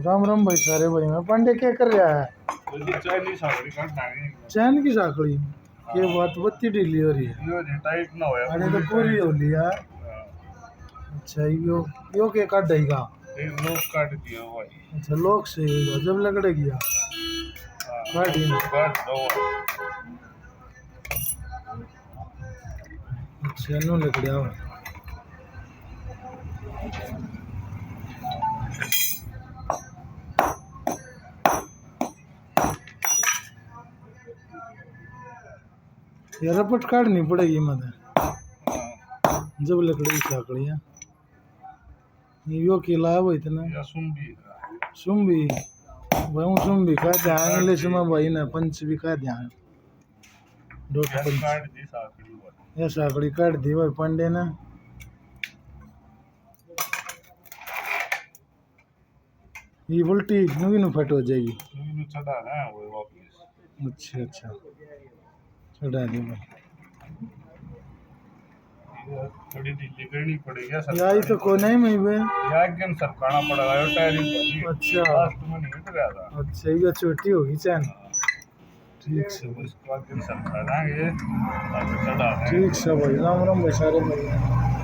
राम राम भाई सारे भाई। मैं पांडे क्या कर रहा है? चैन की साखड़ी ये बात बत्ती ढीली हो रही है। टाइट ना होया अरे तो पूरी हो ली यार। अच्छा यो के काट देगा? एक लोग काट दिया भाई। अच्छा लोग से होगा जब लकड़े गया काट ही ना। काट दो अच्छा नो लकड़िया हो। यार रपट काटनी पड़ेगी मत जब लकड़ी की साखड़ी है। यो केला है भाई इतना या सुम्बी भाई सुम्बी का ध्यान इंग्लिश में भाई ना पंच भी का ध्यान डॉट पंच काट दी साकड़ी वाली। ये साकड़ी काट दी भाई पांडे ने। ये उल्टी नवी नु फट हो जाएगी। नवी चढ़ाना है वो वापस। अच्छा अच्छा चढ़ा दी भाई। थोड़ी ढीली करनी पड़ेगी यार तो को नहीं मैं बे यार गेम सब खाना पड़ेगा यो टायरिंग। अच्छा लास्ट में नहीं उठ गया था। अच्छा ये छोटी होगी चैन। ठीक से उसके बाद सब खा लेंगे चढ़ा ठीक से भाई राम राम भाई सारे भाई।